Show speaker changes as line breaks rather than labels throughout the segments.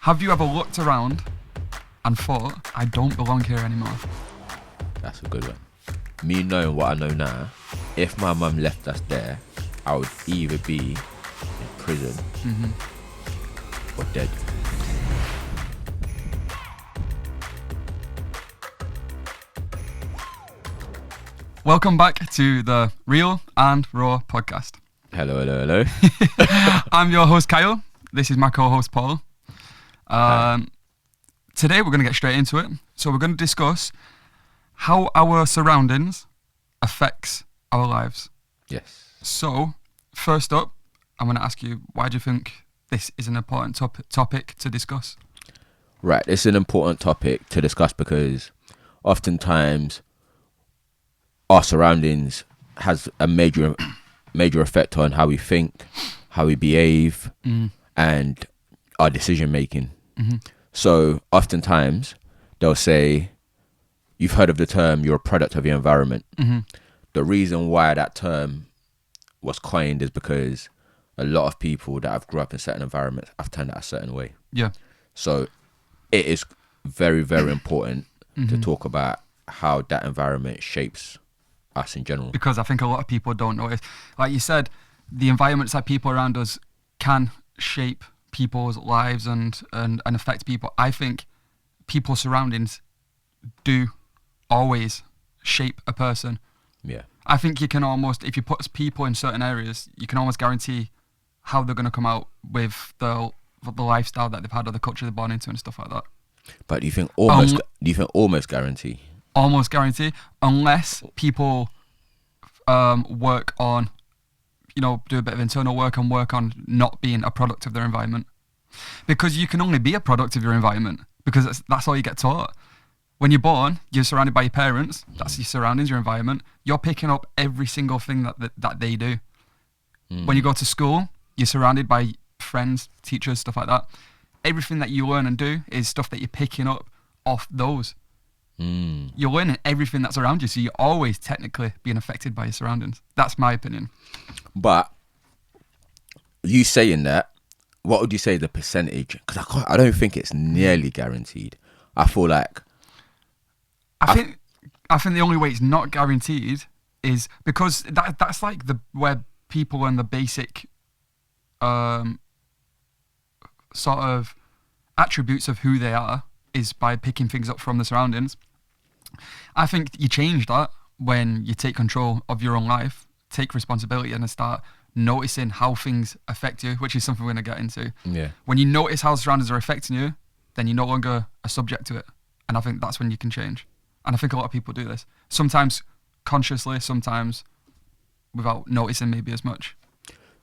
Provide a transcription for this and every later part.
Have you ever looked around and thought, I don't belong here anymore?
That's a good one. Me knowing what I know now, if my mum left us there, I would either be in prison or dead.
Welcome back to the Real and Raw podcast.
Hello.
I'm your host, Kyle. This is my co-host, Paul. Today we're going to get straight into it. So we're going to discuss how our surroundings affects our lives.
Yes.
So, first up, I'm going to ask you, why do you think this is an important topic to discuss?
Right, it's an important topic to discuss because oftentimes our surroundings has a major effect on how we think, how we behave, and our decision making. So oftentimes they'll say, you've heard of the term, you're a product of your environment. The reason why that term was coined is because a lot of people that have grew up in certain environments have turned out a certain way.
Yeah.
So it is very, very important to talk about how that environment shapes us in general.
Because I think a lot of people don't notice. Like you said, the environments that people around us can shape people's lives and affect people. I think people's surroundings do always shape a person.
Yeah.
I think you can almost, if you put people in certain areas, you can almost guarantee how they're going to come out with the lifestyle that they've had or the culture they're born into and stuff like that.
But do you think almost guarantee?
Almost guarantee, unless people work on, do a bit of internal work and work on not being a product of their environment. Because you can only be a product of your environment because that's all you get taught. When you're born, you're surrounded by your parents. That's your surroundings, your environment. You're picking up every single thing that they do. When you go to school, you're surrounded by friends, teachers, stuff like that. Everything that you learn and do is stuff that you're picking up off those. You're learning everything that's around you, so you're always technically being affected by your surroundings. That's my opinion.
But you saying that, what would you say the percentage? Because I don't think it's nearly guaranteed. I feel like
I think the only way it's not guaranteed is because that's like where people and the basic sort of attributes of who they are is by picking things up from the surroundings. I think you change that when you take control of your own life, take responsibility and start noticing how things affect you, which is something we're going to get into.
Yeah.
When you notice how the surroundings are affecting you, then you're no longer a subject to it. And I think that's when you can change. And I think a lot of people do this. Sometimes consciously, sometimes without noticing maybe as much.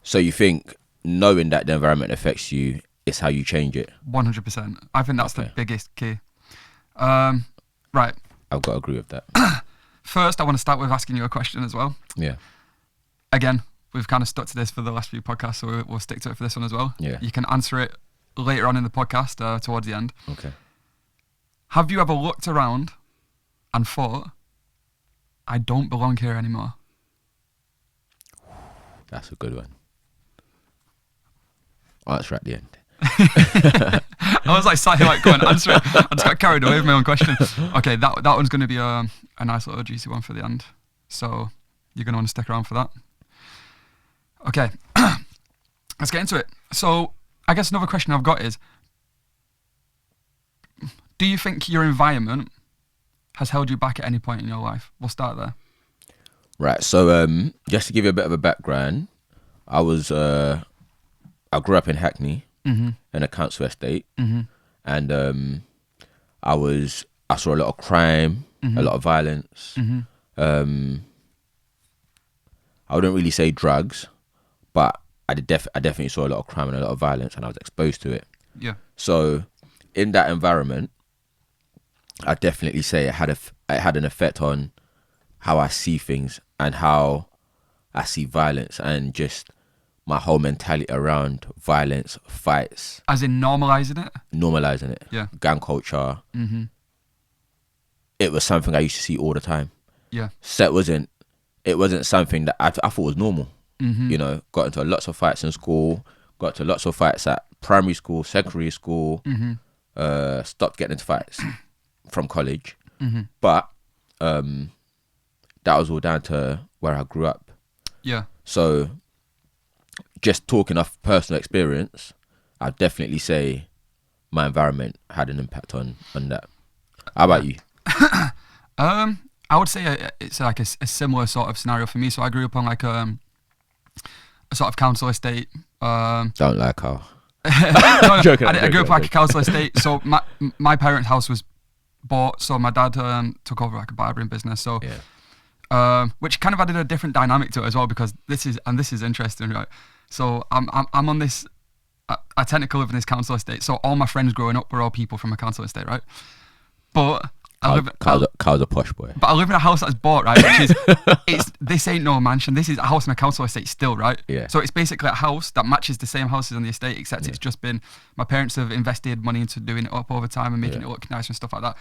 So you think knowing that the environment affects you is how you change it?
100%. I think that's the biggest key. Right.
I've got to agree with that.
First, I want to start with asking you a question as well.
Yeah.
Again, we've kind of stuck to this for the last few podcasts, so we'll stick to it for this one as well.
Yeah.
You can answer it later on in the podcast towards the end.
Okay.
Have you ever looked around and thought, I don't belong here anymore?
That's a good one. Answer at the end.
I was like sat here like, go on, answer it. I just got carried away with my own question. Okay, that one's going to be a nice little juicy one for the end. So you're going to want to stick around for that. Okay, let's get into it. So I guess another question I've got is, do you think your environment has held you back at any point in your life? We'll start there.
Right, so just to give you a bit of a background, I grew up in Hackney, in a council estate, and I saw a lot of crime, a lot of violence. I wouldn't really say drugs, but I definitely saw a lot of crime and a lot of violence, and I was exposed to it.
Yeah.
So in that environment, I definitely say it had an effect on how I see things and how I see violence and just my whole mentality around violence, fights.
As in normalising it?
Normalising it.
Yeah.
Gang culture. It was something I used to see all the time.
Yeah.
So it wasn't something that I thought was normal. Got into lots of fights in school, got to lots of fights at primary school, secondary school,
Mm-hmm.
stopped getting into fights from college.
Mm-hmm.
But that was all down to where I grew up.
Yeah.
So just talking off personal experience, I'd definitely say my environment had an impact on that. How about you?
I would say it's like a similar sort of scenario for me. So I grew up on like a sort of council estate.
Don't like how.
No,
Joking,
I grew up like a
joking.
council estate. So my parents' house was bought. So my dad took over like a barbering business. So
Yeah.
which kind of added a different dynamic to it as well, because this is interesting, right? So I'm on this. I technically live in this council estate. So all my friends growing up were all people from a council estate, right? But
Carl's a posh boy.
But I live in a house that's bought, right? Which is, this ain't no mansion. This is a house in a council estate still, right?
Yeah.
So it's basically a house that matches the same houses on the estate, except it's just been, my parents have invested money into doing it up over time and making it look nice and stuff like that.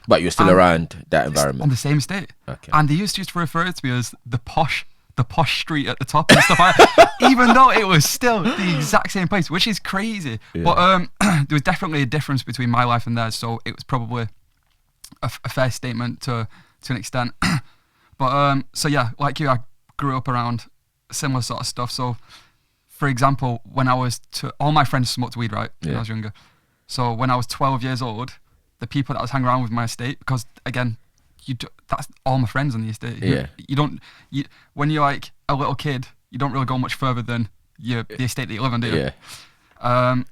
But you're still around that
On
environment.
the same estate.
Okay.
And they used to refer to me as the posh street at the top and stuff like that, even though it was still the exact same place, which is crazy.
Yeah.
But there was definitely a difference between my life and theirs, so it was probably a fair statement to an extent. But so yeah, like you, I grew up around similar sort of stuff. So for example, when I was all my friends smoked weed, right, when I was younger. So when I was 12 years old, the people that I was hanging around with my estate, because again, that's all my friends on the estate.
Yeah.
When you're like a little kid, you don't really go much further than the estate that you live on, do you?
Yeah.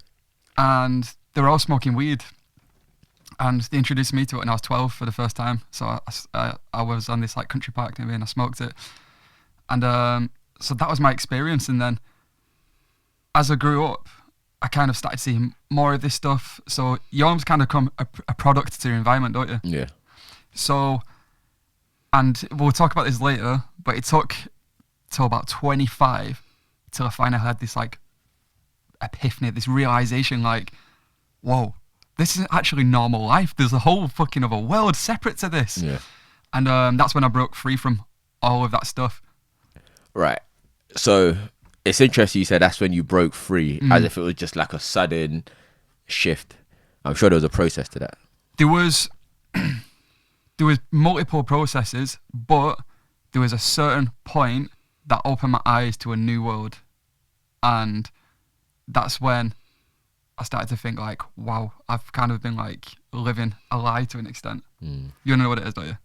And they were all smoking weed. And they introduced me to it when I was 12 for the first time. So I was on this like country park near me and I smoked it. And so that was my experience. And then as I grew up, I kind of started seeing more of this stuff. So you almost kind of become a product to your environment, don't you?
Yeah.
So, and we'll talk about this later, but it took till about 25 till I finally had this like epiphany, this realization like, whoa, this isn't actually normal life. There's a whole fucking other world separate to this.
Yeah.
And that's when I broke free from all of that stuff.
Right. So it's interesting you said that's when you broke free, as if it was just like a sudden shift. I'm sure there was a process to that.
There was multiple processes, but there was a certain point that opened my eyes to a new world. And that's when I started to think like, wow, I've kind of been like living a lie to an extent. You know what it is, don't you?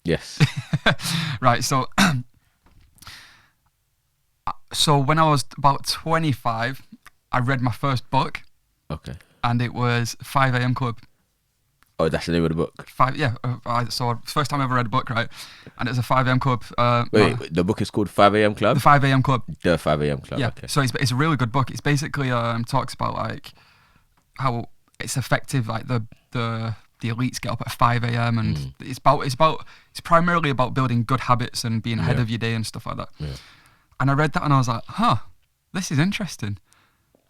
Yes.
Right, so so when I was about 25, I read my first book,
Okay.
and it was 5 a.m. Club.
Oh, that's the name of the book.
So first time I ever read a book, right? And it was a 5 a.m. Club.
Wait, the book is called 5 a.m. Club?
The 5 a.m. Club.
The 5 a.m. Club,
Yeah.
okay.
So it's a really good book. It's basically talks about like how it's effective, like the elites get up at 5 a.m. and it's primarily about building good habits and being ahead of your day and stuff like that.
Yeah.
And I read that and I was like, this is interesting.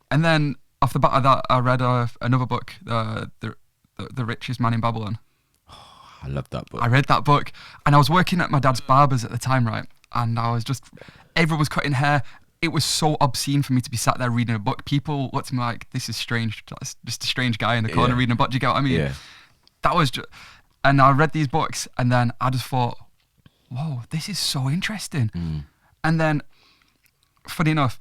And then off the bat of that, I read another book, The Richest Man in Babylon.
I love that book.
I read that book and I was working at my dad's barber's at the time, right? And I was everyone was cutting hair. It was so obscene for me to be sat there reading a book. People looked at me like, this is strange. That's just a strange guy in the corner reading a book. Do you get what I mean?
Yeah.
That was and I read these books and then I just thought, whoa, this is so interesting. And then, funny enough,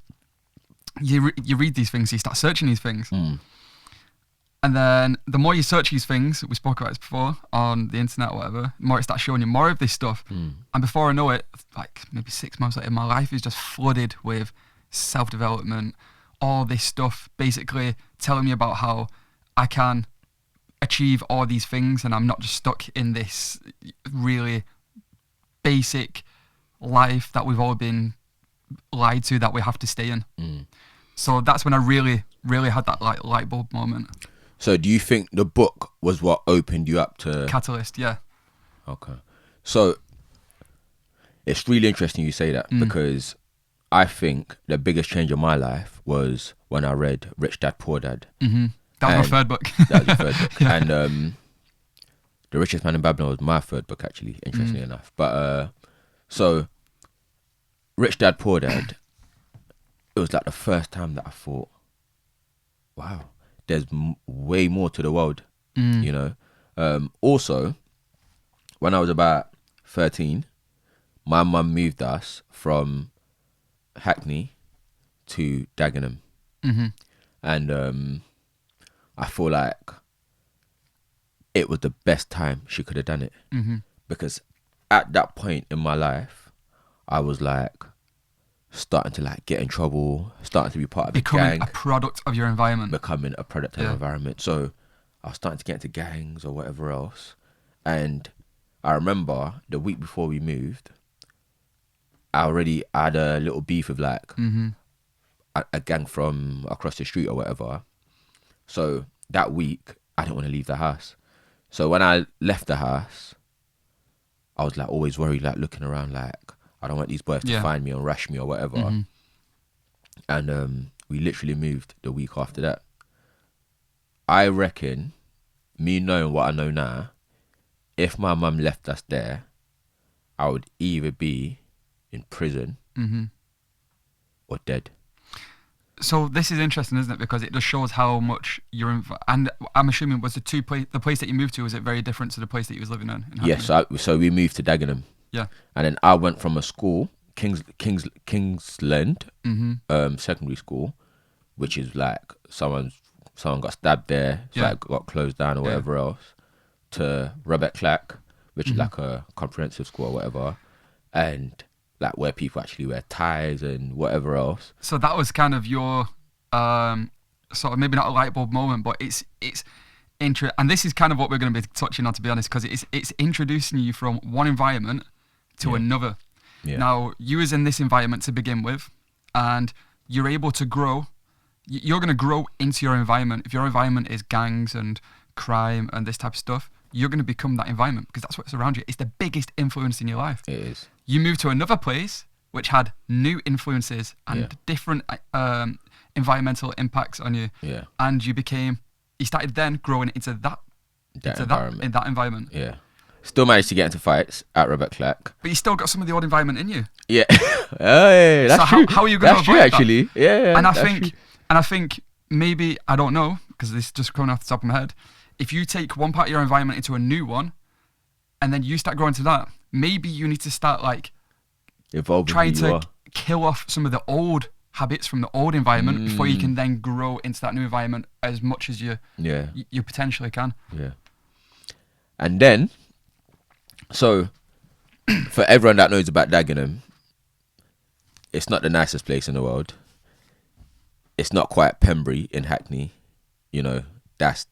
you read these things, you start searching these things. And then the more you search these things, we spoke about this before, on the internet or whatever, the more it starts showing you more of this stuff. And before I know it, like maybe 6 months later, my life is just flooded with self-development, all this stuff basically telling me about how I can achieve all these things and I'm not just stuck in this really basic life that we've all been lied to that we have to stay in. So that's when I really, really had that light bulb moment.
So do you think the book was what opened you up to...
Catalyst, yeah.
Okay. So it's really interesting you say that because I think the biggest change in my life was when I read Rich Dad Poor Dad.
That was my third book.
That was your third book. Yeah. And The Richest Man in Babylon was my third book, actually, interestingly enough. But so Rich Dad Poor Dad, it was like the first time that I thought, wow, there's way more to the world,
Mm.
you know. Also, when I was about 13, my mum moved us from Hackney to Dagenham,
Mm-hmm.
and I feel like it was the best time she could have done it,
Mm-hmm.
because at that point in my life, I was like starting to like get in trouble, starting to be part of a
Becoming
gang,
a product of your environment.
becoming a product of
Yeah.
environment. So I was starting to get into gangs or whatever else. And I remember the week before we moved, I had a little beef with like
Mm-hmm.
a gang from across the street or whatever. So that week, I didn't want to leave the house. So when I left the house, I was like always worried, like looking around, like I don't want these boys to
Yeah.
find me or rush me or whatever.
Mm-hmm.
And we literally moved the week after that. I reckon, me knowing what I know now, if my mum left us there, I would either be in prison
Mm-hmm.
or dead.
So this is interesting, isn't it? Because it just shows how much you're in. And I'm assuming was the place that you moved to, was it very different to the place that you was living in?
Yes, so we moved to Dagenham.
Yeah.
And then I went from a school, Kingsland,
Mm-hmm.
secondary school, which is like someone got stabbed there, so
Yeah.
it got closed down or
Yeah.
whatever else, to Robert Clark, which
Mm-hmm.
is like a comprehensive school or whatever, and like where people actually wear ties and whatever else.
So that was kind of your sort of, maybe not a light bulb moment, but it's and this is kind of what we're going to be touching on, to be honest, because it's introducing you from one environment to
Yeah.
another.
Yeah.
Now, you was in this environment to begin with, and you're able to grow. You're going to grow into your environment. If your environment is gangs and crime and this type of stuff, you're going to become that environment, because that's what's around you. It's the biggest influence in your life.
It is.
You moved to another place which had new influences and
Yeah.
different environmental impacts on you,
Yeah.
and you started then growing into that
Environment.
in that environment.
Yeah. Still managed to get into fights at Robert Clark.
But you still got some of the old environment in you.
Yeah. Hey, that's
So
true.
how are you gonna
That's true,
avoid that?
actually. Yeah.
and I
that's
think
true.
and I think maybe, I don't know, because this is just coming off the top of my head, if you take one part of your environment into a new one and then you start growing to that, maybe you need to start like
Evolving
trying
who you
to
are.
kill off some of the old habits from the old environment before you can then grow into that new environment as much as you
Yeah.
you potentially can.
Yeah. And then, so for everyone that knows about Dagenham, it's not the nicest place in the world. It's not quite Pembury in Hackney. You know, that's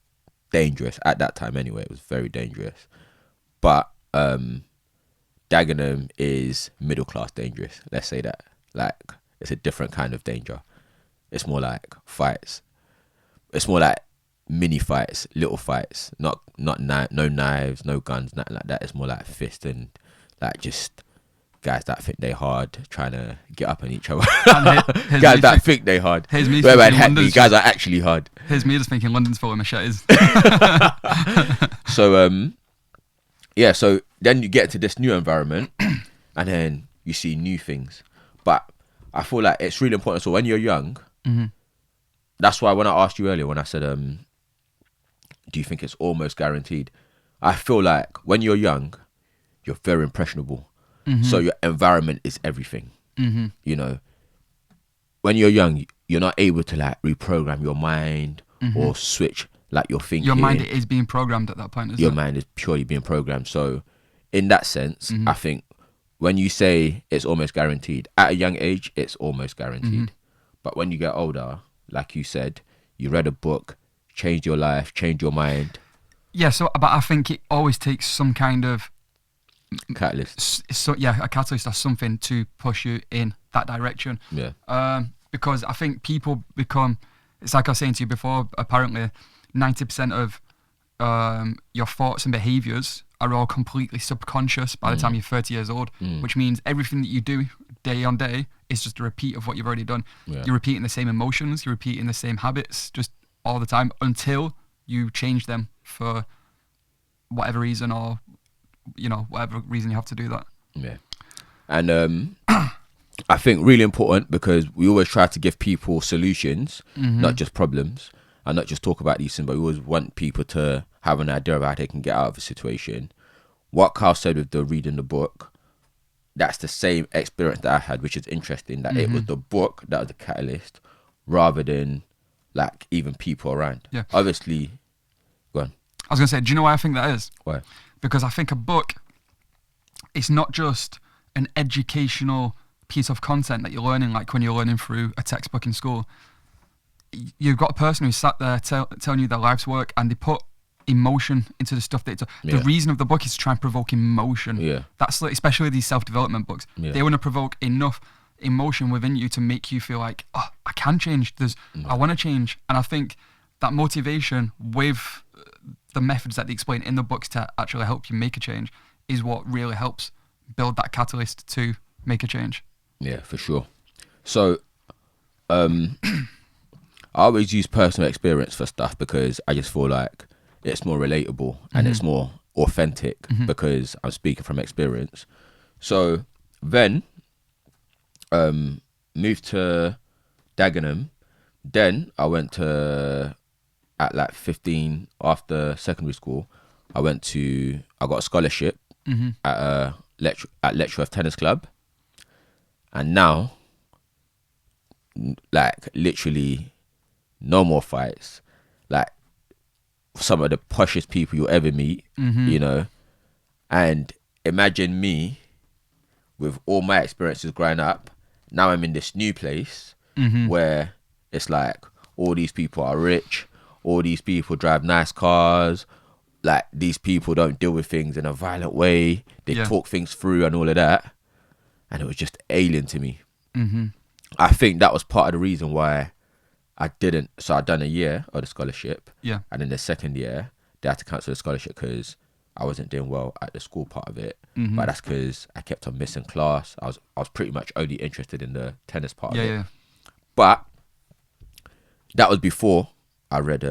dangerous. At that time anyway, it was very dangerous. But Dagenham is middle class dangerous. Let's say that. Like, it's a different kind of danger. It's more like fights. It's more like mini fights, little fights. Not no knives, no guns, nothing like that. It's more like fist and like just guys that think they hard trying to get up on each other.
And here's
Guys
me
that
think-
think they hard.
here's me
Where in
thinking
Hackney,
London's
guys are actually hard.
Here's me just thinking London's full of machetes.
So yeah, so then you get to this new environment and then you see new things. But I feel like it's really important. So when you're young, that's why when I asked you earlier, when I said, do you think it's almost guaranteed? I feel like when you're young, you're very impressionable. So your environment is everything. You know, when you're young, you're not able to like reprogram your mind or switch like your thinking.
Your mind is being programmed at that point, isn't
Your
it?
mind is purely being programmed. So in that sense, I think when you say it's almost guaranteed, at a young age, it's almost guaranteed. But when you get older, like you said, you read a book, changed your life, changed your mind.
Yeah, so, but I think it always takes some kind of
Catalyst.
a catalyst or something to push you in that direction.
Yeah.
Because I think people become, it's like I was saying to you before, apparently 90% of your thoughts and behaviours are all completely subconscious by the time you're 30 years old, which means everything that you do day on day is just a repeat of what you've already done.
Yeah.
You're repeating the same emotions, you're repeating the same habits just all the time until you change them for whatever reason, or whatever reason you have to do that.
Yeah. And I think really important, because we always try to give people solutions, not just problems. and not just talk about these things, but we always want people to have an idea of how they can get out of a situation. What Carl said with the reading the book, that's the same experience that I had, which is interesting, that it was the book that was the catalyst rather than like even people around.
Yeah.
Obviously, go on.
I was going to say, do you know why I think that is?
Why?
Because I think a book, it's not just an educational piece of content that you're learning, like when you're learning through a textbook in school. You've got a person who sat there telling you their life's work, and they put emotion into the stuff that the reason of the book is to try and provoke emotion.
Yeah.
That's like, especially these self-development books.
Yeah.
They want to provoke enough emotion within you to make you feel like, oh, I can change. I want to change. And I think that motivation with the methods that they explain in the books to actually help you make a change is what really helps build that catalyst to make a change.
Yeah, for sure. So, I always use personal experience for stuff because I just feel like it's more relatable and it's more authentic because I'm speaking from experience. So then, moved to Dagenham. Then I went to, at like 15, after secondary school, I got a scholarship at Letchworth Tennis Club. And now, like, literally no more fights. Like, some of the poshest people you'll ever meet, you know. And imagine me with all my experiences growing up. Now I'm in this new place where it's like all these people are rich, all these people drive nice cars, like these people don't deal with things in a violent way. They talk things through and all of that. And it was just alien to me. I think that was part of the reason why I didn't. So I'd done a year of the scholarship.
Yeah.
And in the second year, they had to cancel the scholarship because I wasn't doing well at the school part of it. But that's because I kept on missing class. I was pretty much only interested in the tennis part of it.
Yeah.
But that was before I read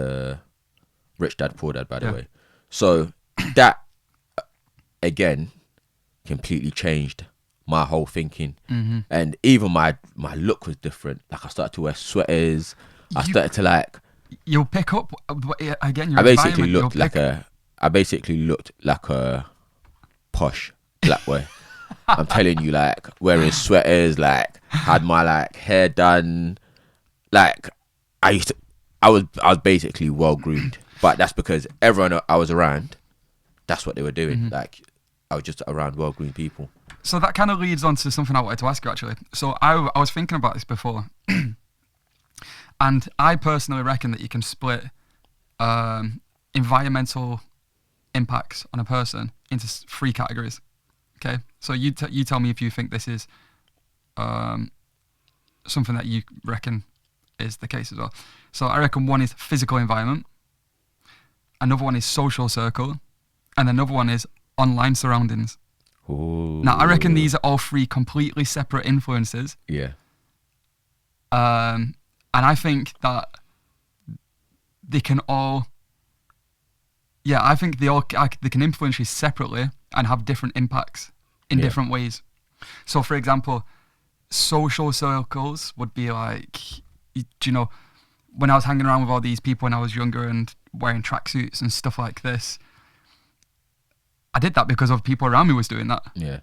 Rich Dad Poor Dad, by the way. So that, again, completely changed my whole thinking. And even my look was different. Like, I started to wear sweaters. I started to like...
You'll pick up, again, your
I basically
environment.
I basically looked like a posh black boy. I'm telling you, like, wearing sweaters, like, had my, like, hair done. Like, I was basically well groomed. But that's because everyone I was around, that's what they were doing. Like, I was just around well groomed people.
So that kind of leads on to something I wanted to ask you, actually. So I was thinking about this before. And I personally reckon that you can split environmental impacts on a person into 3 categories. Okay? So you tell me if you think this is something that you reckon is the case as well. So I reckon one is physical environment, another one is social circle, and another one is online surroundings.
Ooh.
Now, I reckon these are all 3 completely separate influences.
Yeah.
And I think that they can all... Yeah, I think they can influence you separately and have different impacts in different ways. So, for example, social circles would be like, you know, when I was hanging around with all these people when I was younger and wearing tracksuits and stuff like this, I did that because of people around me was doing that.
Yeah.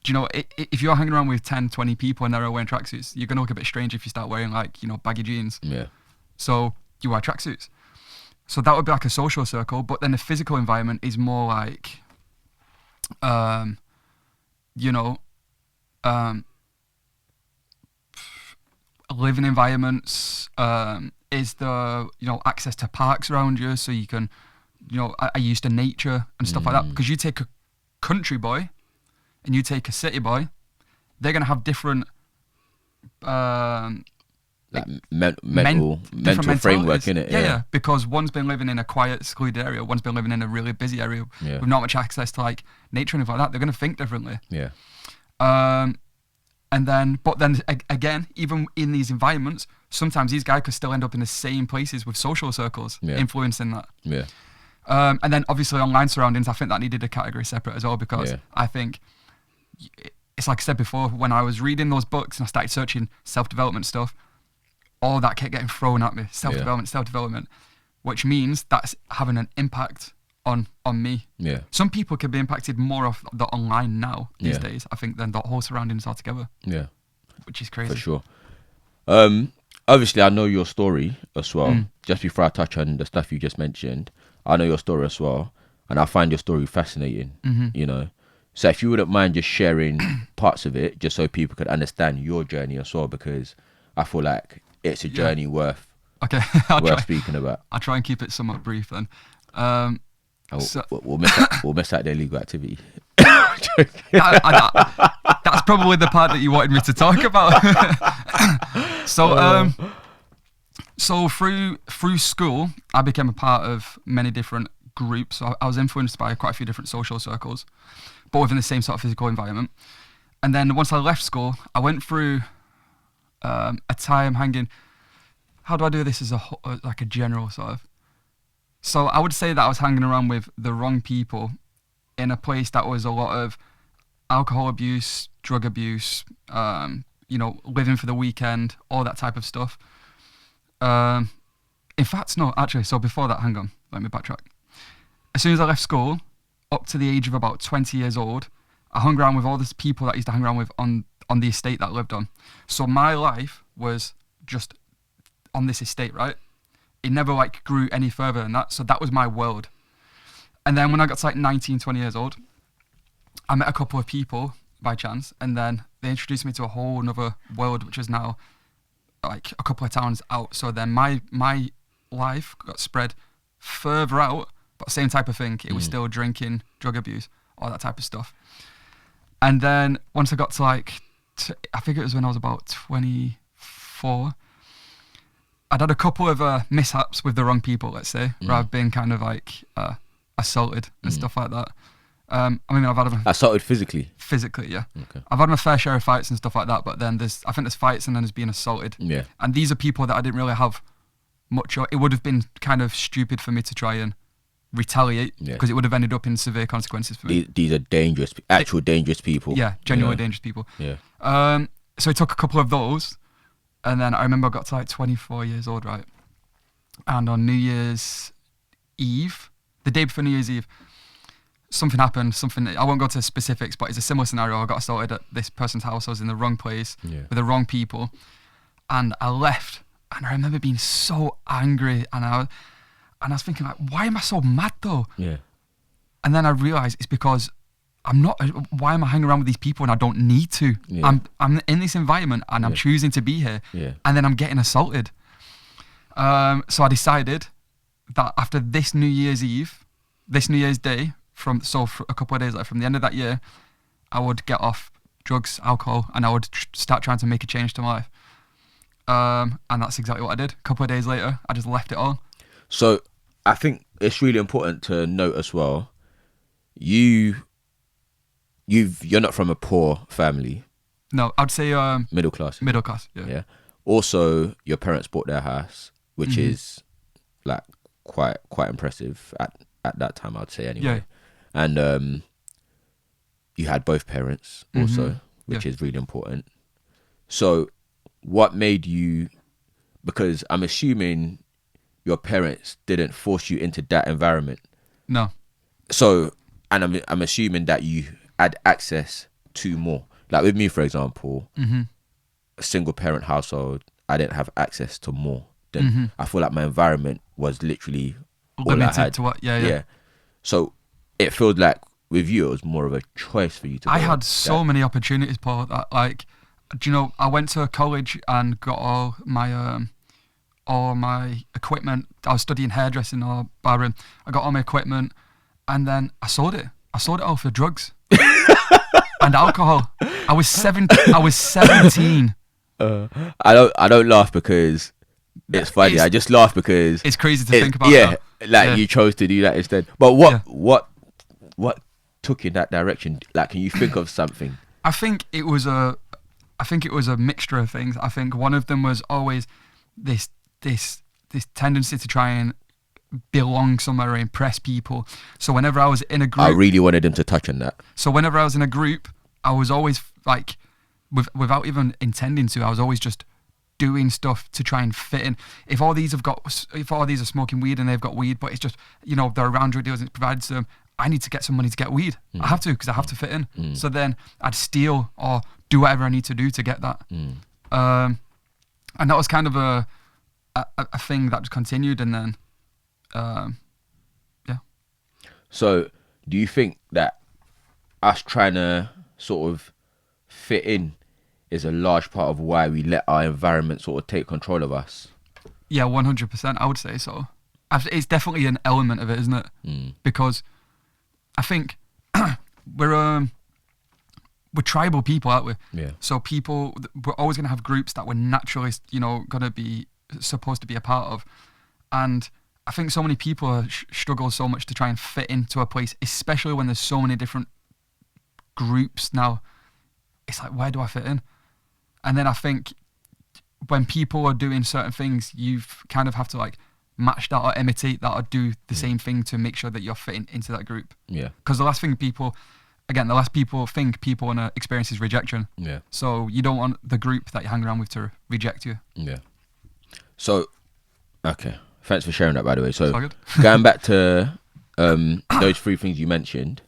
Do you know, if you're hanging around with 10, 20 people and they're all wearing tracksuits, you're going to look a bit strange if you start wearing, like, you know, baggy jeans.
Yeah.
So you wear tracksuits. So that would be like a social circle. But then the physical environment is more like, you know, living environments, is the, you know, access to parks around you so you can, you know, I used to nature and stuff like that. Because you take a country boy and you take a city boy, they're going to have different
Like mental framework in it.
Yeah, because one's been living in a quiet, secluded area, one's been living in a really busy area with not much access to like nature and stuff like that. They're going to think differently.
Yeah.
And then, but then again, even in these environments, sometimes these guys could still end up in the same places with social circles influencing that.
Yeah.
And then obviously online surroundings, I think that needed a category separate as well, because I think it's like I said before, when I was reading those books and I started searching self-development stuff, all that kept getting thrown at me. Self-development. which means that's having an impact on me.
Yeah.
Some people can be impacted more off the online now these
Yeah.
days, I think, than the whole surroundings altogether,
Yeah.
which is crazy.
For sure. Obviously, I know your story as well.
Mm.
Just before I touch on the stuff you just mentioned, I know your story as well, and I find your story fascinating.
Mm-hmm.
You know, so if you wouldn't mind just sharing parts of it, just so people could understand your journey as well, because I feel like it's a journey worth
Okay, I'll try.
speaking about.
I'll try and keep it somewhat brief then. So-
We'll miss out the illegal activity.
That's probably the part that you wanted me to talk about. So through school, I became a part of many different groups. I was influenced by quite a few different social circles, but within the same sort of physical environment. And then once I left school, I went through a time hanging. How do I do this as like a general sort of? So I would say that I was hanging around with the wrong people in a place that was a lot of alcohol abuse, drug abuse, living for the weekend, all that type of stuff. In fact, no, actually, so before that, hang on, let me backtrack. As soon as I left school, up to the age of about 20 years old, I hung around with all these people that I used to hang around with on the estate that I lived on. So my life was just on this estate, right? It never grew any further than that. So that was my world. And then when I got to 19, 20 years old, I met a couple of people by chance, and then they introduced me to a whole another world, which is now a couple of towns out. So then my life got spread further out, but same type of thing. It was still drinking, drug abuse, all that type of stuff. And then once I got to I think it was when I was about 24, I'd had a couple of mishaps with the wrong people, let's say, where I've been kind of assaulted and stuff like that. I've had
Assaulted physically.
Physically, yeah.
Okay.
I've had my fair share of fights and stuff like that, but then I think there's fights and then there's being assaulted.
Yeah.
And these are people that I didn't really have much. It would have been kind of stupid for me to try and retaliate because it would have ended up in severe consequences for me.
These are dangerous, dangerous people.
Yeah, genuinely dangerous people.
Yeah.
So it took a couple of those, and then I remember I got to 24 years old, right? And on New Year's Eve, the day before New Year's Eve, something happened. I won't go to specifics, but it's a similar scenario. I got assaulted at this person's house. I was in the wrong place with the wrong people, and I left. And I remember being so angry, and I was thinking why am I so mad though?
Yeah.
And then I realised it's because I'm not. Why am I hanging around with these people and I don't need to?
Yeah.
I'm in this environment and I'm choosing to be here.
Yeah.
And then I'm getting assaulted. So I decided that after this New Year's Day, for a couple of days from the end of that year, I would get off drugs, alcohol, and I would start trying to make a change to my life. And that's exactly what I did. A couple of days later, I just left it all.
So I think it's really important to note as well, you're not from a poor family.
No, I'd say
Middle class.
middle class. Yeah.
Yeah. Also, your parents bought their house, which is quite impressive at that time, I'd say anyway.
Yeah.
And you had both parents also, which is really important. So what made you, because I'm assuming your parents didn't force you into that environment.
No.
So, and I'm assuming that you had access to more. Like with me, for example, a single parent household, I didn't have access to more. Then I feel like my environment was literally all I
Limited
had.
to what? Yeah.
So it felt like with you, it was more of a choice for you to.
I had so many opportunities, Paul. That, do you know, I went to college and got all my equipment. I was studying hairdressing or barbering. I got all my equipment, and then I sold it. I sold it all for drugs and alcohol. I was 17.
I don't laugh because it's funny. I just laugh because
it's crazy to think about.
You chose to do that instead. But what took in that direction? Like, can you think of something?
I think it was a mixture of things. I think one of them was always this tendency to try and belong somewhere or impress people. So whenever I was in a group,
I really wanted them to touch on that.
So whenever I was in a group, I was always without even intending to, I was always just doing stuff to try and fit in. If all these are smoking weed and they've got weed, but it's just, they're around drug dealers and it provides them, I need to get some money to get weed. I have to, because I have to fit in. So then I'd steal or do whatever I need to do to get that. And that was kind of a thing that just continued, and then yeah.
So do you think that us trying to sort of fit in is a large part of why we let our environment sort of take control of us?
Yeah, 100%. I would say so. It's definitely an element of it, isn't it? Because I think we're tribal people, aren't we?
Yeah.
So we're always going to have groups that we're naturally, going to be supposed to be a part of. And I think so many people struggle so much to try and fit into a place, especially when there's so many different groups now. It's like, where do I fit in? And then I think when people are doing certain things, you kind of have to like match that or imitate that or do the same thing to make sure that you're fitting into that group.
Yeah.
Because the last people think people want to experience is rejection.
Yeah.
So you don't want the group that you hang around with to reject you.
Yeah. So, okay. Thanks for sharing that, by the way. So,
It's all good.
going back to those three things you mentioned,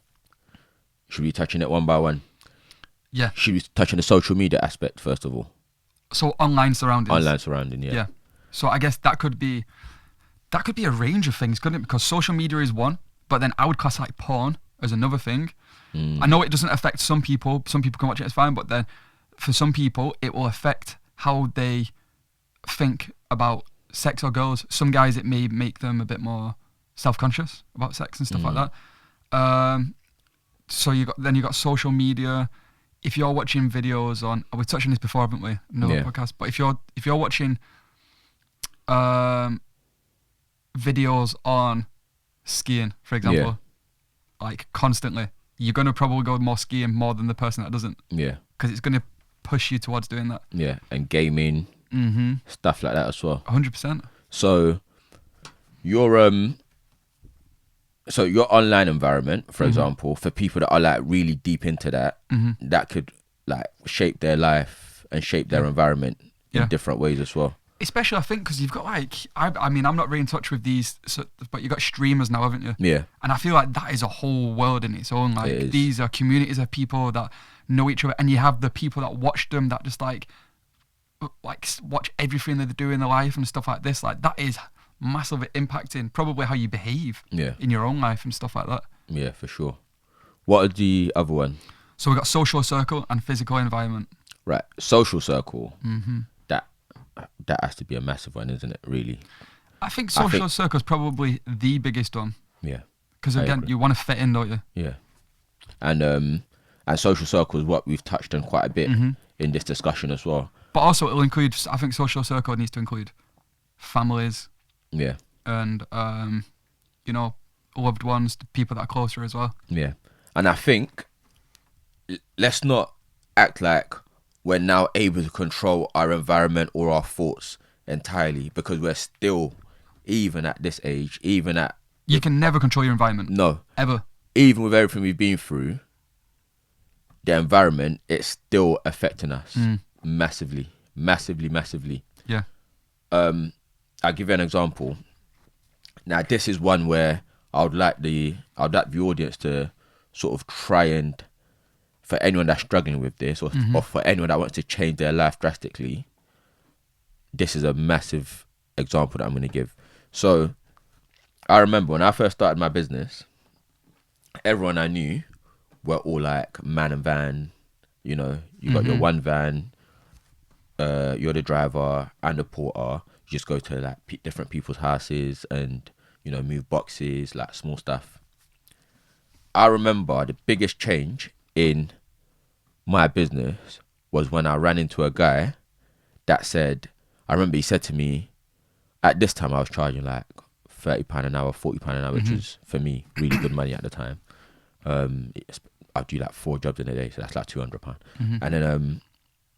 should we touch on it one by one?
Yeah.
Should we touch on the social media aspect first of all?
So online surroundings.
Online surrounding, yeah.
Yeah. So I guess that could be a range of things, couldn't it? Because social media is one, but then I would class like porn as another thing. I know it doesn't affect some people. Some people can watch it, it's fine. But then for some people, it will affect how they think about sex or girls. Some guys, it may make them a bit more self-conscious about sex and stuff like that. So you got social media. If you're watching videos on, we've touched on this before, haven't we? Another podcast. But if you're watching videos on skiing, for example, like constantly, you're gonna probably go more skiing more than the person that doesn't. Yeah. Because it's gonna push you towards doing that.
Yeah, and gaming, stuff like that as well.
100%.
So your online environment, for example, for people that are like really deep into that, that could like shape their life and shape their environment in different ways as well.
Especially, I think, because you've got like, I mean, I'm not really in touch with these, but you've got streamers now, haven't you?
Yeah.
And I feel like that is a whole world in its own. Like, these are communities of people that know each other, and you have the people that watch them that just like watch everything that they do in their life and stuff like this. Like, that is massively impacting probably how you behave in your own life and stuff like that. Yeah,
for sure. What are the other one?
So we've got social circle and physical environment.
Right. Social circle. That has to be a massive one, isn't it, really?
I think social circle is probably the biggest one.
Yeah.
Because again, you want to fit in, don't you?
Yeah. And social circle is what we've touched on quite a bit in this discussion as well.
But also it'll include, I think social circle needs to include families.
Yeah.
And, loved ones, people that are closer as well.
Yeah. And I think, let's not act like we're now able to control our environment or our thoughts entirely, because we're still, even at this age,
you can never control your environment.
No.
Ever.
Even with everything we've been through, the environment, it's still affecting us massively. Yeah. I'll give you an example. Now, this is one where I'd like the audience to sort of try and, for anyone that's struggling with this, or for anyone that wants to change their life drastically, this is a massive example that I'm going to give. So, I remember when I first started my business, everyone I knew were all like man and van. You know, you got your one van, you're the driver and the porter. You just go to like different people's houses and, move boxes, like small stuff. I remember the biggest change in my business was when I ran into a guy that said, I remember he said to me, at this time I was charging like £30 an hour, £40 an hour, which was for me really good money at the time. I'd do like 4 jobs in a day, so that's like £200. And then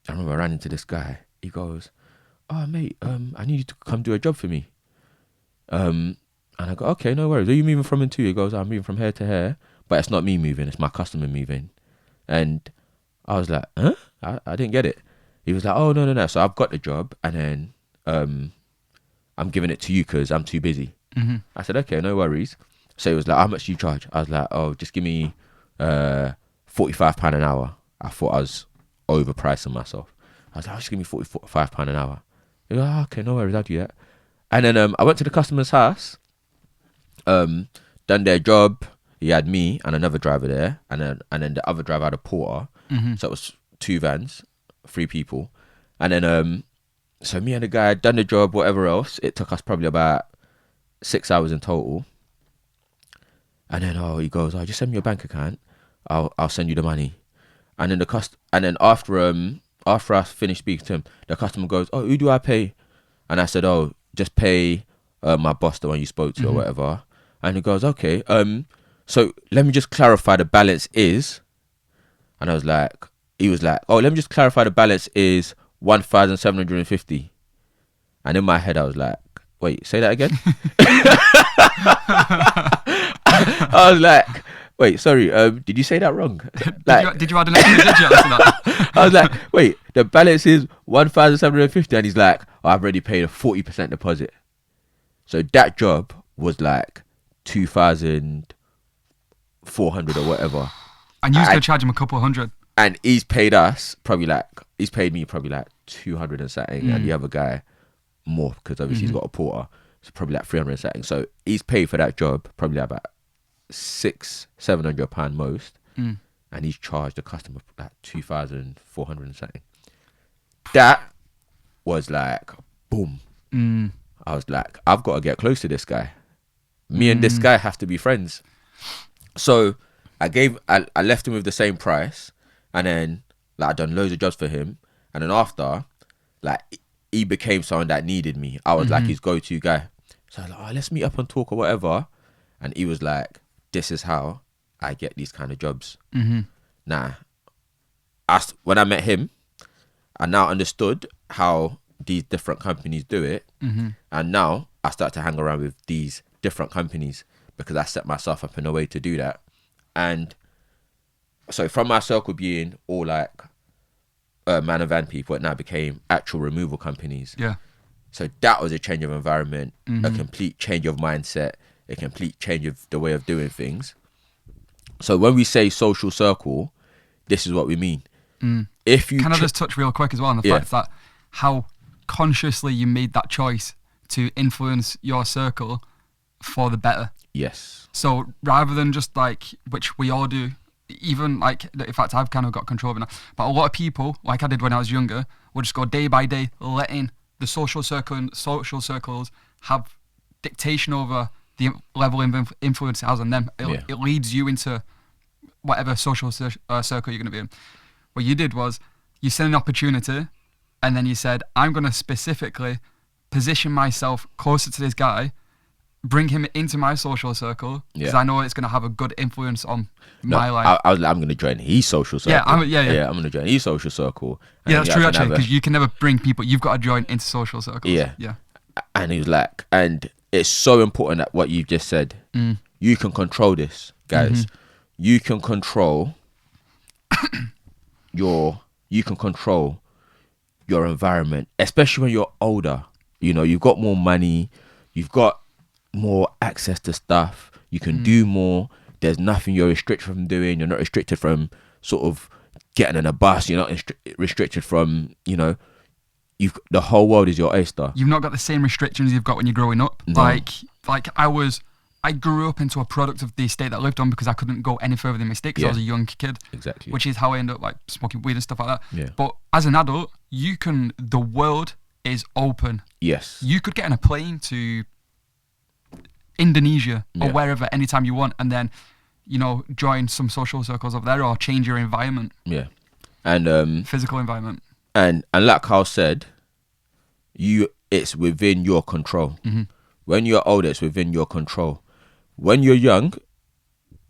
I remember I ran into this guy. He goes, "Oh mate, I need you to come do a job for me." And I go, "Okay, no worries. Are you moving from and to?" He goes, "I'm moving from here to here, but it's not me moving, it's my customer moving." And I was like, "Huh?" I didn't get it. He was like, oh, no. So I've got the job, and then I'm giving it to you because I'm too busy.
Mm-hmm.
I said, okay, no worries. So he was like, how much do you charge? I was like, oh, just give me £45 an hour. I thought I was overpricing myself. I was like, just give me £45 an hour. He was like, oh, okay, no worries, I'll do that. And then I went to the customer's house, done their job. He had me and another driver there, and then the other driver had a porter.
Mm-hmm.
So it was 2 vans, 3 people. And then so me and the guy had done the job, whatever else. It took us probably about 6 hours in total. And then he goes, oh, just send me your bank account. I'll send you the money. And then after I finished speaking to him, the customer goes, oh, who do I pay? And I said, oh, just pay my boss, the one you spoke to, or whatever. And he goes, okay. So let me just clarify the balance is. And he was like, oh, let me just clarify the balance is 1,750. And in my head, I was like, wait, say that again? I was like, wait, sorry, did you say that wrong? Like,
did you add an extra digit to that?
I was like, wait, the balance is 1,750. And he's like, oh, I've already paid a 40% deposit. So that job was like 2,400 or whatever.
And you was going to charge him a couple of hundred.
And he's paid me probably like 200 and something. And the other guy more, because obviously he's got a porter. So probably like 300 and something. So he's paid for that job probably about £600-700 most. And he's charged the customer like 2,400 and something. That was like, boom. I was like, I've got to get close to this guy. Me and this guy have to be friends. So I left him with the same price, and then like I done loads of jobs for him, and then after, like he became someone that needed me. I was like his go-to guy. So I was like, oh, let's meet up and talk or whatever. And he was like, this is how I get these kind of jobs. Nah, when I met him, I now understood how these different companies do it, and now I start to hang around with these different companies because I set myself up in a way to do that. And so from my circle being all like man and van people, it now became actual removal companies.
Yeah.
So that was a change of environment, a complete change of mindset, a complete change of the way of doing things. So when we say social circle, this is what we mean. If you
Can I just touch real quick as well on the fact that how consciously you made that choice to influence your circle for the better.
Yes.
So rather than just like, which we all do, even like, in fact, I've kind of got control of it now, but a lot of people, like I did when I was younger, would just go day by day, letting the social circles have dictation over the level of influence it has on them. It leads you into whatever social circle you're going to be in. What you did was you set an opportunity, and then you said, I'm going to specifically position myself closer to this guy, bring him into my social circle, because I know it's going to have a good influence on my life.
I'm going to join his social circle.
Yeah, I'm
going to join his social circle.
Yeah, that's true, actually, because you can never bring people. You've got to join into social circles.
Yeah. And he was like, and it's so important that what you've just said, you can control this, guys. You can control you can control your environment, especially when you're older. You know, you've got more money, you've got more access to stuff, you can do more. There's nothing you're restricted from doing. You're not restricted from sort of getting in a bus. You're not restricted from, you know, the whole world is your oyster.
You've not got the same restrictions you've got when you're growing up.
No.
Like I grew up into a product of the estate that I lived on because I couldn't go any further than my estate because I was a young kid.
Exactly.
Which is how I ended up like smoking weed and stuff like that.
Yeah.
But as an adult, the world is open.
Yes.
You could get on a plane to Indonesia or wherever anytime you want, and then, you know, join some social circles over there or change your environment.
Yeah. And
physical environment.
And like Carl said, it's within your control. When you're older, it's within your control. When you're young,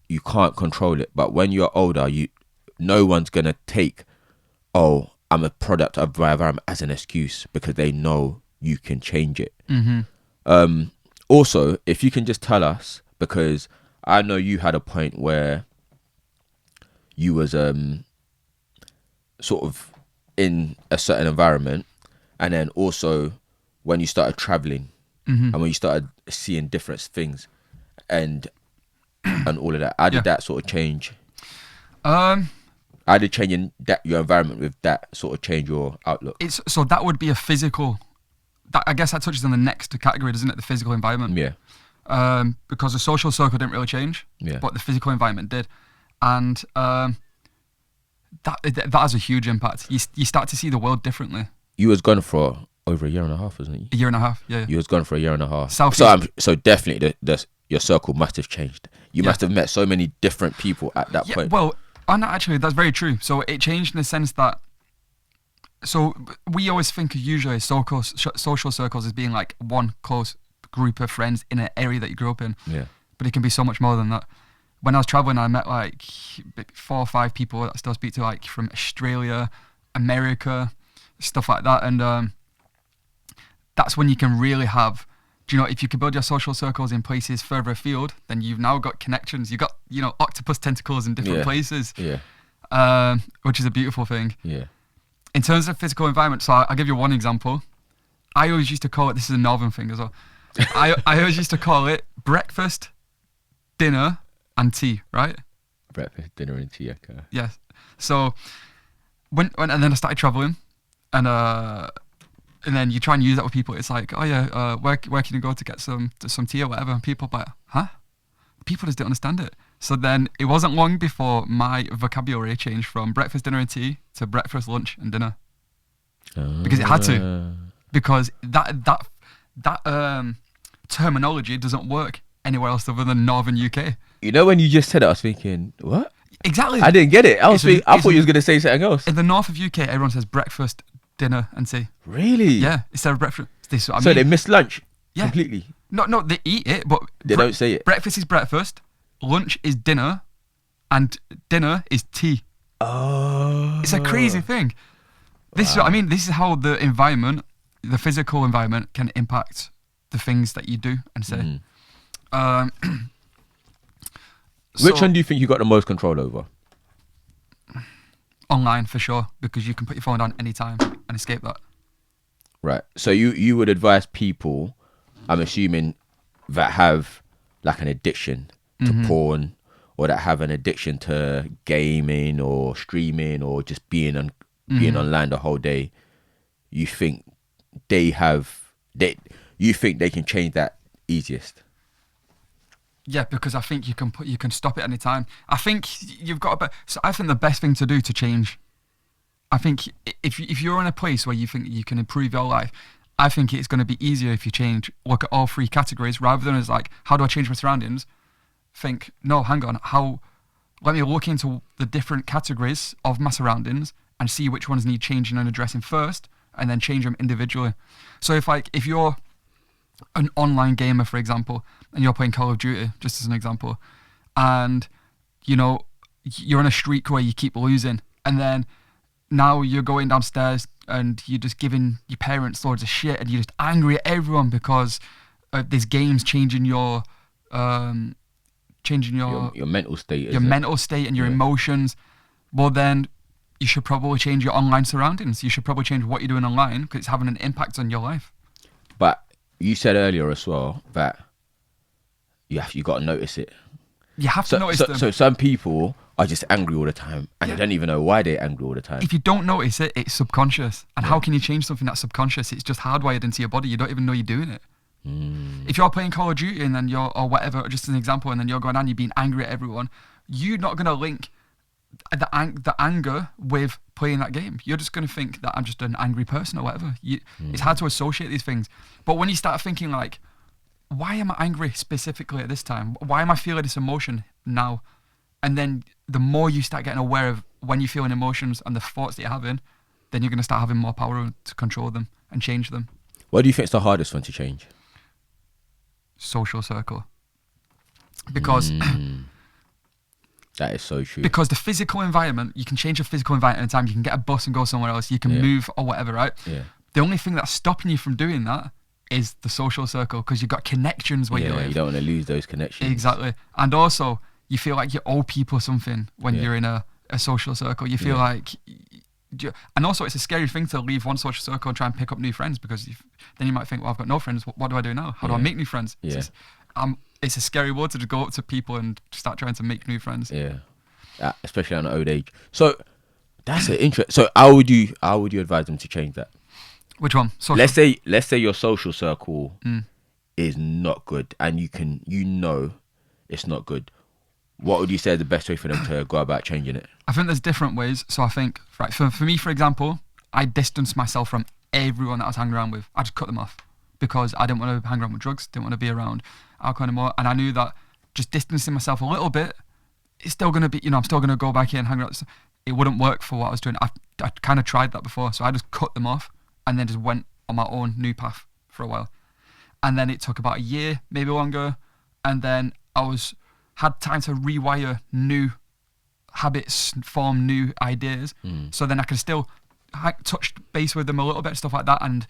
you can't control it. But when you're older, no one's gonna take, oh, I'm a product of my environment as an excuse, because they know you can change it. Also, if you can just tell us, because I know you had a point where you was sort of in a certain environment, and then also when you started traveling and when you started seeing different things and all of that, how did that sort of change? How did changing that your environment with that sort of change your outlook?
It's so that would be a physical. That, I guess that touches on the next category, doesn't it? The physical environment.
Yeah.
Because the social circle didn't really change, but the physical environment did, and that has a huge impact. You start to see the world differently.
You was gone for over a year and a half, wasn't you?
A year and a half, yeah.
You was gone for a year and a half.
Southeast.
So definitely your circle must have changed. You must have met so many different people at that point.
Well, and actually, that's very true. So it changed in the sense that. So we always think of usually social circles as being like one close group of friends in an area that you grew up in.
Yeah.
But it can be so much more than that. When I was traveling, I met like 4 or 5 people that I still speak to, like from Australia, America, stuff like that. And that's when you can really have, if you can build your social circles in places further afield, then you've now got connections. You've got, octopus tentacles in different places.
Yeah.
Which is a beautiful thing.
Yeah.
In terms of physical environment, so I'll give you one example. I always used to call it, this is a northern thing as well. I always used to call it breakfast, dinner, and tea, right?
Breakfast, dinner, and tea, okay.
Yes. So when and then I started traveling, and then you try and use that with people. It's like, oh yeah, where can you go to get some tea or whatever? And people are like, huh? People just don't understand it. So then it wasn't long before my vocabulary changed from breakfast, dinner, and tea to breakfast, lunch, and dinner. Because it had to. Because that terminology doesn't work anywhere else other than northern UK.
When you just said it, I was thinking, what?
Exactly.
I didn't get it. I thought you was going to say something else.
In the north of UK, everyone says breakfast, dinner, and tea.
Really?
Yeah, instead of breakfast. This is what I mean.
They miss lunch completely?
No, they eat it, but...
They don't say it.
Breakfast is breakfast, lunch is dinner, and dinner is tea.
Oh.
It's a crazy thing. This is what I mean. This is how the environment, the physical environment, can impact the things that you do and say.
Which one do you think you got the most control over?
Online, for sure, because you can put your phone down anytime and escape that.
Right. So you would advise people, I'm assuming, that have like an addiction to porn, or that have an addiction to gaming or streaming or just being online the whole day. You think you think they can change that easiest?
Yeah, because I think you can stop it any time. I think you've got so I think the best thing to do to change, I think if you're in a place where you think you can improve your life, I think it's going to be easier if you look at all 3 categories rather than as like, how do I change my surroundings? Think, no, hang on, let me look into the different categories of my surroundings and see which ones need changing and addressing first, and then change them individually. So if you're an online gamer, for example, and you're playing Call of Duty, just as an example, and you're on a streak where you keep losing, and then now you're going downstairs and you're just giving your parents loads of shit, and you're just angry at everyone because this game's changing your
mental state,
mental state and your emotions. Well, then you should probably change your online surroundings. You should probably change what you're doing online, because it's having an impact on your life.
But you said earlier as well that you got to notice it.
You have to notice them.
So some people are just angry all the time, and they don't even know why they're angry all the time.
If you don't notice it, it's subconscious. And how can you change something that's subconscious? It's just hardwired into your body. You don't even know you're doing it. If you're playing Call of Duty and then or whatever, just an example, and then you're going on, you're being angry at everyone, you're not going to link the anger with playing that game. You're just going to think that I'm just an angry person or whatever. It's hard to associate these things. But when you start thinking like, why am I angry specifically at this time? Why am I feeling this emotion now? And then the more you start getting aware of when you're feeling emotions and the thoughts that you're having, then you're going to start having more power to control them and change them.
What do you think is the hardest one to change?
Social circle. Because
that is so true.
Because the physical environment, you can change the physical environment anytime. You can get a bus and go somewhere else. You can move or whatever, right?
Yeah.
The only thing that's stopping you from doing that is the social circle, because you've got connections where you live.
You don't want to lose those connections.
Exactly. And also, you feel like you owe people something when you're in a social circle. You feel like And also, it's a scary thing to leave one social circle and try and pick up new friends, because then you might think, well, I've got no friends. What do I do now? How do I make new friends?
Yeah.
It's a scary word to just go up to people and start trying to make new friends.
Yeah. Especially at an old age. So that's an interest. So how would you advise them to change that?
Which one? Social?
Let's say your social circle is not good, and you know it's not good. What would you say is the best way for them to go about changing it?
I think there's different ways. So I think, right, for me, for example, I distanced myself from everyone that I was hanging around with. I just cut them off because I didn't want to hang around with drugs, didn't want to be around alcohol anymore. And I knew that just distancing myself a little bit, it's still going to be, I'm still going to go back in and hang around. It wouldn't work for what I was doing. I kind of tried that before. So I just cut them off and then just went on my own new path for a while. And then it took about a year, maybe longer. And then had time to rewire new habits, form new ideas. So then I could still touch base with them a little bit, stuff like that. And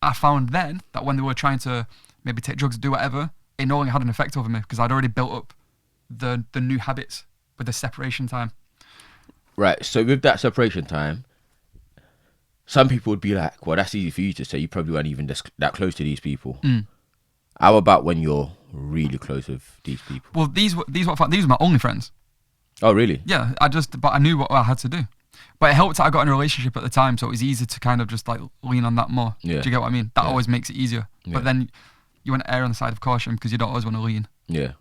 I found then that when they were trying to maybe take drugs, do whatever, it no longer had an effect over me because I'd already built up the new habits with the separation time.
Right. So with that separation time, some people would be like, well, that's easy for you to say. You probably weren't even that close to these people. How about when you're really close with these people?
Well, these were my only friends.
Oh, really?
Yeah, but I knew what I had to do. But it helped that I got in a relationship at the time, so it was easy to kind of just like lean on that more.
Yeah.
Do you get what I mean? That always makes it easier.
Yeah.
But then you want to err on the side of caution because you don't always want to lean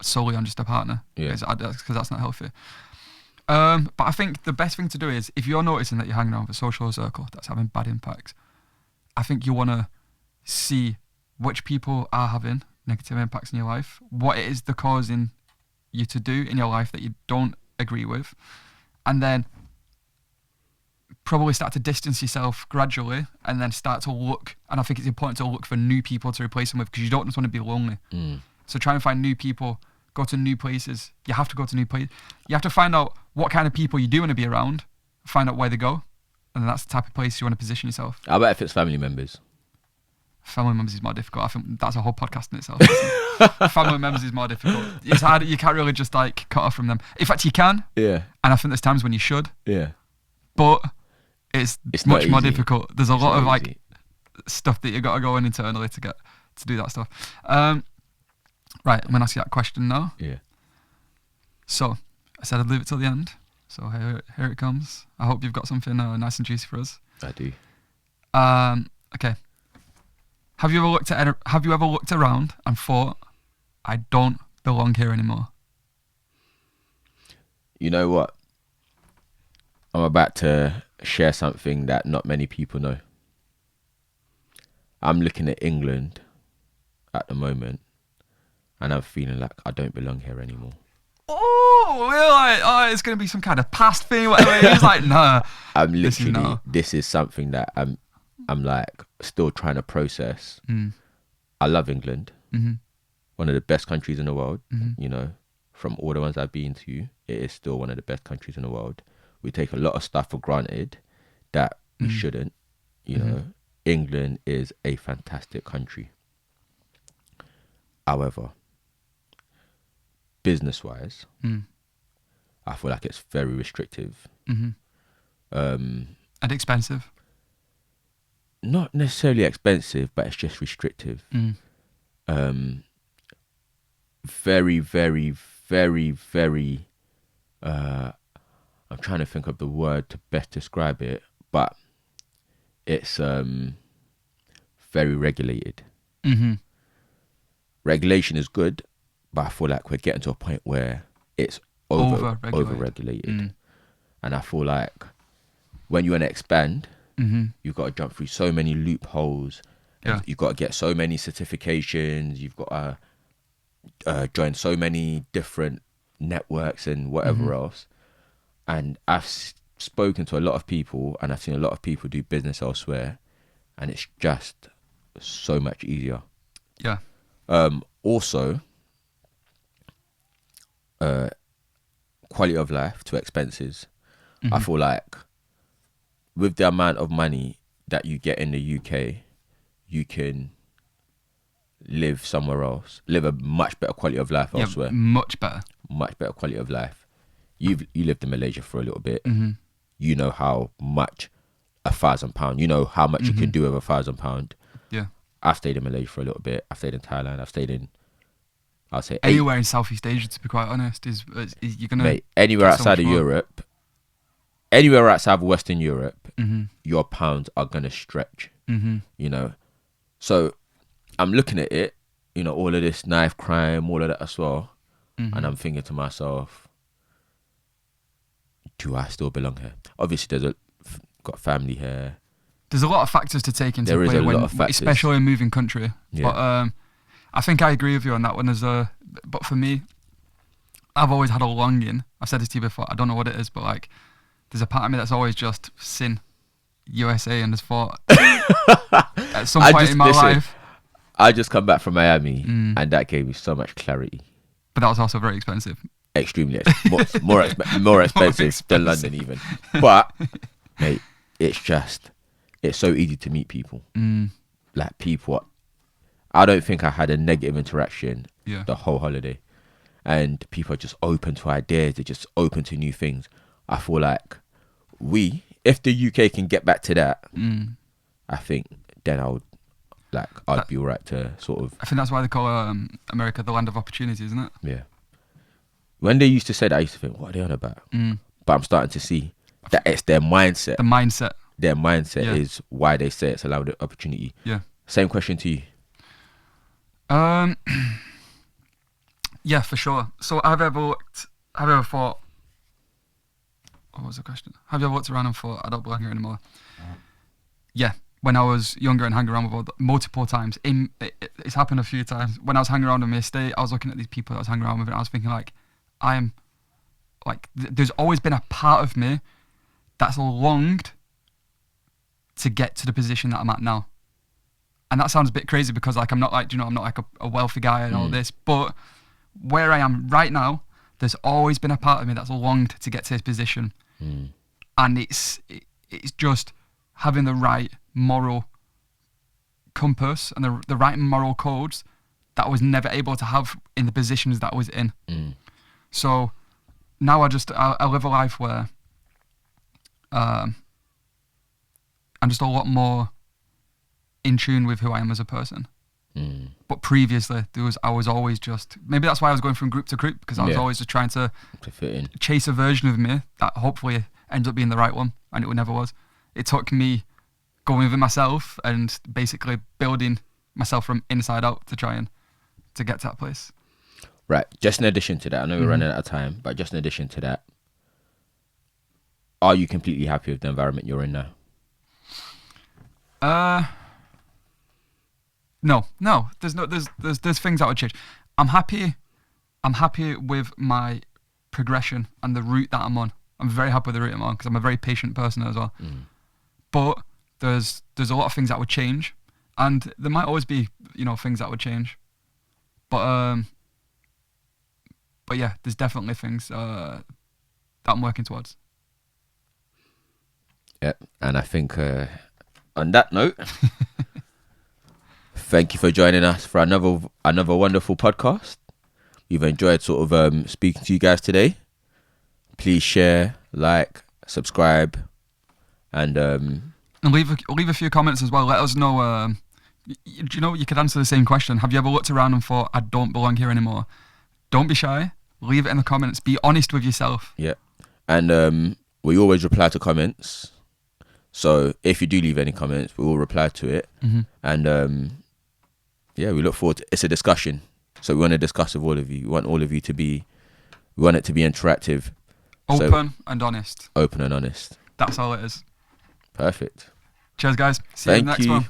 solely on just a partner.
Yeah.
Because that's not healthy. But I think the best thing to do is, if you're noticing that you're hanging around with a social circle that's having bad impacts, I think you want to see which people are having negative impacts in your life, what it is they're causing you to do in your life that you don't agree with, and then probably start to distance yourself gradually and then start to look, and I think it's important to look for new people to replace them with because you don't just want to be lonely. So try and find new people, go to new places. You have to go to new places. You have to find out what kind of people you do want to be around, find out where they go, and then that's the type of place you want to position yourself.
How about if it's family members?
Family members is more difficult. I think that's a whole podcast in itself. Family members is more difficult. It's hard. You can't really just like cut off from them. In fact, you can.
Yeah.
And I think there's times when you should.
Yeah.
But it's much more
easy.
difficult. There's a lot of like
easy.
stuff that you got to go in internally to do that stuff. Right, I'm gonna ask you that question now.
Yeah.
So I said I'd leave it till the end. So here it comes. I hope you've got something nice and juicy for us.
I do.
Okay. Have you ever looked around and thought, I don't belong here anymore?
You know what? I'm about to share something that not many people know. I'm looking at England at the moment, and I'm feeling like I don't belong here anymore.
Oh, we're like, it's going to be some kind of past thing, whatever. He's like, nah.
I'm literally, this is something that I'm like still trying to process. I love England. One of the best countries in the world. You know, from all the ones I've been to, it is still one of the best countries in the world. We take a lot of stuff for granted that we shouldn't. You know, England is a fantastic country. However, business-wise, I feel like it's very restrictive.
And expensive.
Not necessarily expensive, but it's just restrictive. Very, very, very, very. I'm trying to think of the word to best describe it, but it's very regulated. Regulation is good, but I feel like we're getting to a point where it's over-regulated. And I feel like when you want to expand, you've got to jump through so many loopholes.
Yeah.
You've got to get so many certifications. You've got to join so many different networks and whatever else. And I've spoken to a lot of people, and I've seen a lot of people do business elsewhere, and it's just so much easier.
Yeah.
Also, quality of life to expenses. I feel like with the amount of money that you get in the UK, you can live somewhere else, live a much better quality of life elsewhere.
Much better.
Much better quality of life. You lived in Malaysia for a little bit. you know how much £1,000, you know how much you can do with £1,000.
Yeah.
I've stayed in Malaysia for a little bit. I've stayed in Thailand. I've stayed in, I'll say
Anywhere in Southeast Asia, to be quite honest, is you're gonna
mate, anywhere
get so
outside
much
of
more.
Europe, anywhere outside of Western Europe,
Mm-hmm.
your pounds are gonna stretch.
Mm-hmm.
You know, so I'm looking at it. You know, all of this knife crime, all of that as well,
Mm-hmm.
and I'm thinking to myself, do I still belong here? Obviously, got family here.
There's a lot of factors to take into
There is
play
a lot of factors.
especially in moving country.
Yeah.
But I think I agree with you on that one. But for me, I've always had a longing. I've said this to you before. I don't know what it is, but like, there's a part of me that's always just seen USA and has thought at some point in my life.
I just come back from Miami,
Mm.
and that gave me so much clarity.
But that was also very expensive.
Extremely more expensive than London even. But mate, it's so easy to meet people.
Mm.
Like people, I don't think I had a negative interaction
Yeah.
the whole holiday, and people are just open to ideas. They're just open to new things. I feel like if the UK can get back to that,
Mm.
I think then I'd be alright to sort of,
I think that's why they call America the land of opportunity, isn't it?
yeah. When they used to say that, I used to think, what are they on about?
Mm.
But I'm starting to see that it's their mindset.
The mindset.
Their mindset
Yeah.
is why they say it's a land of opportunity.
Yeah.
Same question to you.
Yeah, for sure. So have you ever thought, what was the question? Have you ever looked around and thought, I don't belong here anymore? Yeah, when I was younger and hanging around with multiple times. It's happened a few times. When I was hanging around on my estate, I was looking at these people I was hanging around with, and I was thinking like, there's always been a part of me that's longed to get to the position that I'm at now. And that sounds a bit crazy because like I'm not like a wealthy guy and all this, but where I am right now, there's always been a part of me that's longed to get to this position. And it's just having the right moral compass and the right moral codes that I was never able to have in the positions that I was in. So now I live a life where I'm just a lot more in tune with who I am as a person. But previously, I was always just, maybe that's why I was going from group to group, because I was always just trying to
fit in.
chase a version of me that hopefully ends up being the right one, and it never was. It took me going within myself and basically building myself from inside out to try and to get to that place.
Right. Just in addition to that, I know we're running out of time, but just in addition to that, are you completely happy with the environment you're in now?
No. There's things that would change. I'm happy with my progression and the route that I'm on. I'm very happy with the route I'm on because I'm a very patient person as well. But there's a lot of things that would change, and there might always be things that would change. But yeah, there's definitely things that I'm working towards.
Yep. And I think on that note, thank you for joining us for another wonderful podcast. We've enjoyed sort of speaking to you guys today. Please share, like, subscribe, and
leave a few comments as well. Let us know. You could answer the same question. Have you ever looked around and thought, I don't belong here anymore? Don't be shy. Leave it in the comments. Be honest with yourself.
Yeah. And we always reply to comments. So if you do leave any comments, we will reply to it. And yeah, we look forward to it's a discussion. So we want to discuss with all of you. We want all of you we want it to be interactive.
Open and honest.
Open and honest.
That's all it is.
Perfect.
Cheers, guys. See you in the next one.